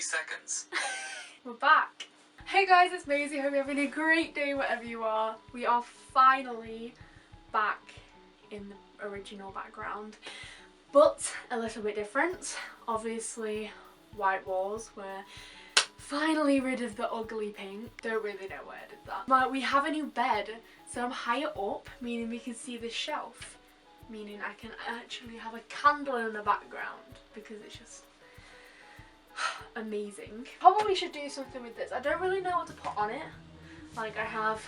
seconds. We're back. Hey guys, it's Maisie. Hope you're having a great day wherever you are. We are finally back in the original background, but a little bit different. Obviously, white walls. We're finally rid of the ugly pink. Don't really know why I did that. But we have a new bed, so I'm higher up, meaning we can see the shelf. Meaning I can actually have a candle in the background because it's just amazing. Probably should do something with this. I don't really know what to put on it. Like, I have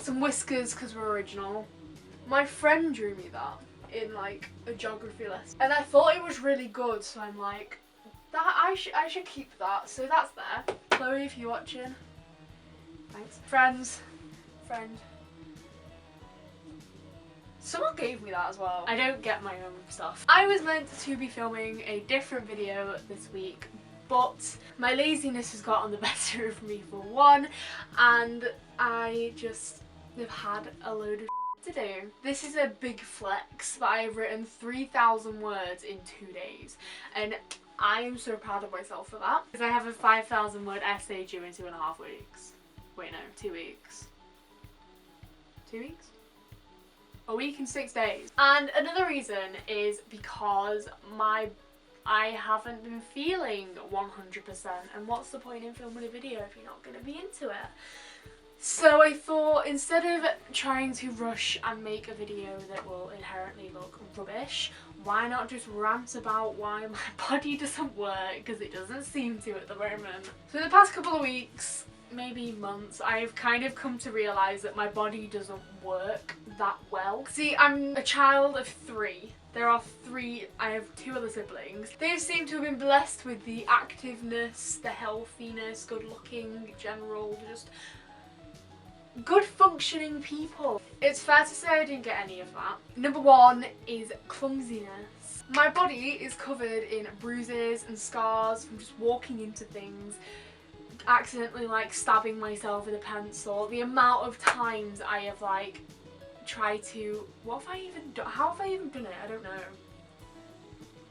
some whiskers because we're original. My friend drew me that in like a geography lesson and I thought it was really good, so I'm like, that I should keep that. So that's there. Chloe, if you're watching, thanks. Friend. Someone gave me that as well. I don't get my own stuff. I was meant to be filming a different video this week, but my laziness has gotten the better of me for one, and I just have had a load of to do. This is a big flex, but I have written 3,000 words in 2 days, and I am so proud of myself for that. Because I have a 5,000 word essay due in 2.5 weeks. Wait, no, 2 weeks. 2 weeks? A week and 6 days. And another reason is because I haven't been feeling 100%, and what's the point in filming a video if you're not going to be into it? So I thought, instead of trying to rush and make a video that will inherently look rubbish, why not just rant about why my body doesn't work, because it doesn't seem to at the moment. So in the past couple of weeks, maybe months, I've kind of come to realise that my body doesn't work that well. See, I'm a child of 3. There are 3, I have 2 other siblings. They seem to have been blessed with the activeness, the healthiness, good looking, general, just good functioning people. It's fair to say I didn't get any of that. Number 1 is clumsiness. My body is covered in bruises and scars from just walking into things, accidentally like stabbing myself with a pencil. The amount of times I have like tried to, what have I even done? How have I even done it? I don't know.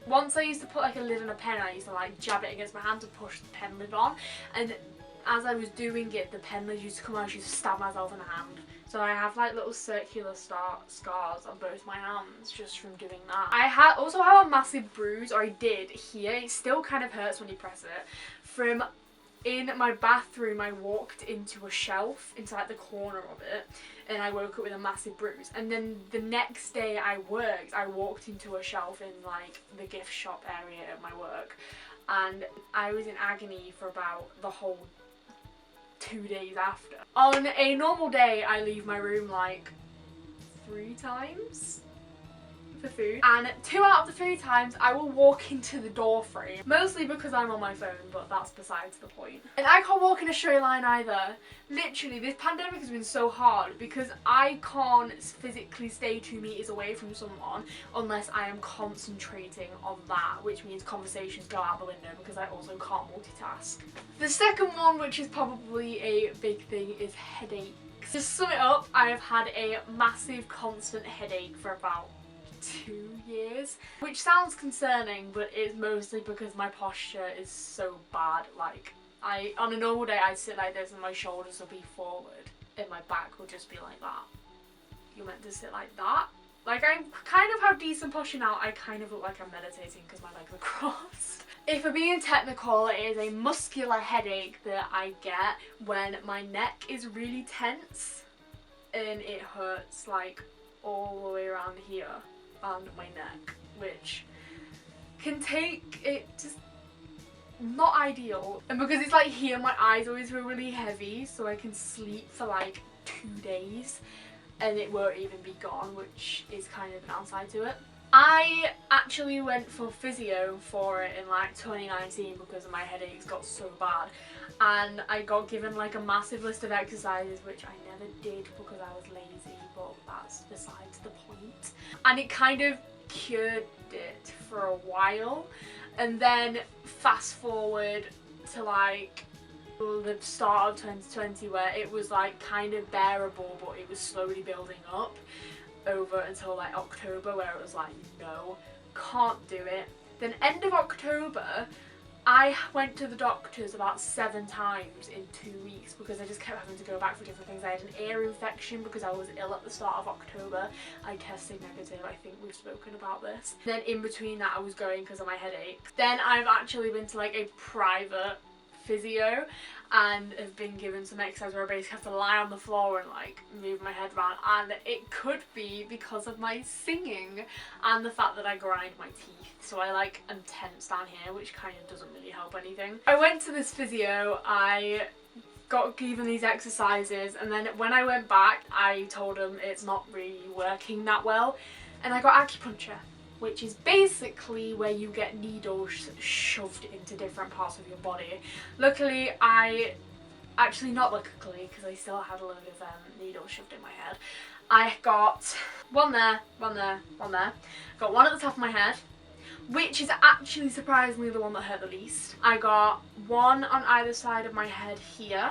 Once I used to put like a lid on a pen, I used to like jab it against my hand to push the pen lid on, and as I was doing it, the pen lid used to come out, I used to stab myself in the hand. So I have like little circular scars on both my hands just from doing that. I also have a massive bruise, or I did here, it still kind of hurts when you press it, from in my bathroom. I walked into a shelf, into like the corner of it, and I woke up with a massive bruise. And then the next day I walked into a shelf in like the gift shop area at my work, and I was in agony for about the whole 2 days after. On a normal day, I leave my room like 3 times for food, and 2 out of the 3 times I will walk into the door frame, mostly because I'm on my phone, but that's besides the point. And I can't walk in a straight line either. Literally, this pandemic has been so hard because I can't physically stay 2 meters away from someone unless I am concentrating on that, which means conversations go out the window because I also can't multitask. The second one, which is probably a big thing, is headaches. To sum it up, I have had a massive constant headache for about 2 years, which sounds concerning, but it's mostly because my posture is so bad. Like, on a normal day I'd sit like this and my shoulders will be forward and my back will just be like that. You're meant to sit like that. Like, I kind of have decent posture now. I kind of look like I'm meditating because my legs are crossed. If we're being technical, it is a muscular headache that I get when my neck is really tense and it hurts like all the way around here and my neck, which can take it just not ideal. And because it's like here, my eyes always feel really heavy, so I can sleep for like 2 days and it won't even be gone, which is kind of an downside to it. I actually went for physio for it in like 2019 because my headaches got so bad, and I got given like a massive list of exercises, which I never did because I was lazy, but that's besides the point. And it kind of cured it for a while, and then fast forward to like the start of 2020 where it was like kind of bearable, but it was slowly building up over until like October, where it was like, no, can't do it. Then end of October I went to the doctors about 7 times in 2 weeks because I just kept having to go back for different things. I had an ear infection because I was ill at the start of October. I tested negative, I think we've spoken about this. Then in between that I was going because of my headache. Then I've actually been to like a private physio and have been given some exercise where I basically have to lie on the floor and like move my head around, and it could be because of my singing and the fact that I grind my teeth, so I like am tense down here, which kind of doesn't really help anything. I went to this physio, I got given these exercises, and then when I went back I told him it's not really working that well, and I got acupuncture, which is basically where you get needles shoved into different parts of your body. Luckily, not luckily, because I still had a load of needles shoved in my head. I got one there, one there, one there. Got one at the top of my head, which is actually surprisingly the one that hurt the least. I got one on either side of my head here,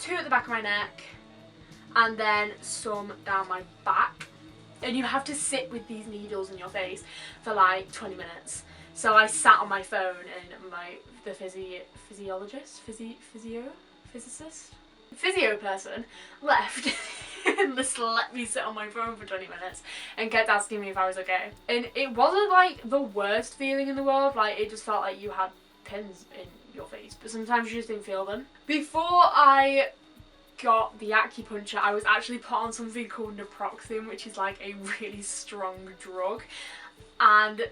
2 at the back of my neck, and then some down my back. And you have to sit with these needles in your face for like 20 minutes. So I sat on my phone and the physio person left and just let me sit on my phone for 20 minutes and kept asking me if I was okay. And it wasn't like the worst feeling in the world, like it just felt like you had pins in your face, but sometimes you just didn't feel them. Before I got the acupuncture, I was actually put on something called naproxen, which is like a really strong drug, and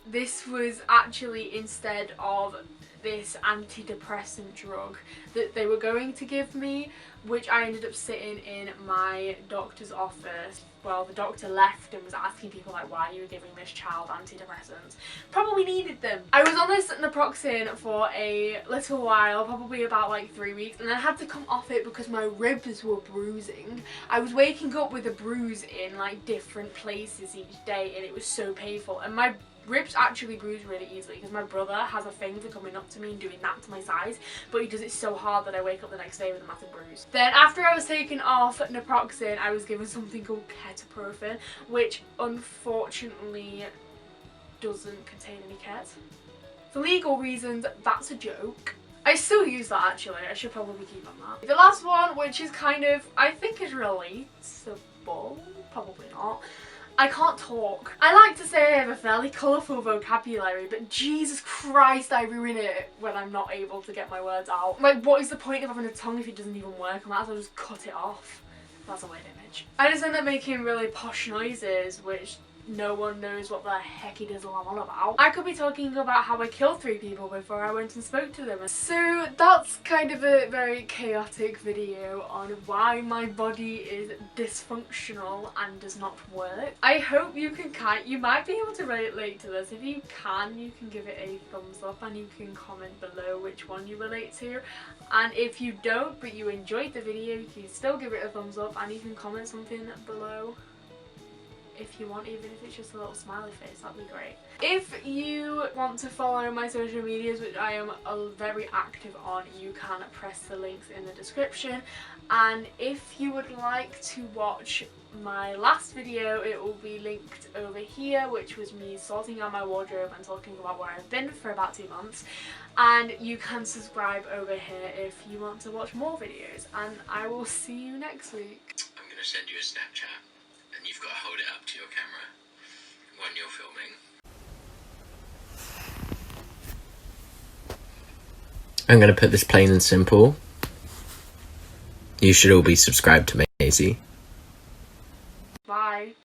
this was actually instead of this antidepressant drug that they were going to give me, which I ended up sitting in my doctor's office. Well, the doctor left and was asking people like, why are you giving this child antidepressants? Probably needed them. I was on this naproxen for a little while, probably about like 3 weeks, and I had to come off it because my ribs were bruising. I was waking up with a bruise in like different places each day, and it was so painful. And my ribs actually bruise really easily because my brother has a thing for coming up to me and doing that to my sides, but he does it so hard that I wake up the next day with a massive bruise. Then after I was taken off naproxen, I was given something called ketoprofen, which unfortunately doesn't contain any ket. For legal reasons, that's a joke. I still use that actually, I should probably keep on that. The last one, which is kind of, I think is relatable, probably not. I can't talk. I like to say I have a fairly colourful vocabulary, but Jesus Christ, I ruin it when I'm not able to get my words out. Like, what is the point of having a tongue if it doesn't even work? I might as well just cut it off. That's a weird image. I just end up making really posh noises, which no one knows what the heck it is I'm on about. I could be talking about how I killed 3 people before I went and spoke to them. So that's kind of a very chaotic video on why my body is dysfunctional and does not work. I hope you might be able to relate to this. If you can give it a thumbs up and you can comment below which one you relate to. And if you don't, but you enjoyed the video, you can still give it a thumbs up and you can comment something below if you want, even if it's just a little smiley face, that'd be great. If you want to follow my social medias, which I am very active on, you can press the links in the description. And if you would like to watch my last video, it will be linked over here, which was me sorting out my wardrobe and talking about where I've been for about 2 months. And you can subscribe over here if you want to watch more videos, and I will see you next week. I'm going to send you a Snapchat. And you've got to hold it up to your camera when you're filming. I'm going to put this plain and simple. You should all be subscribed to Maisie.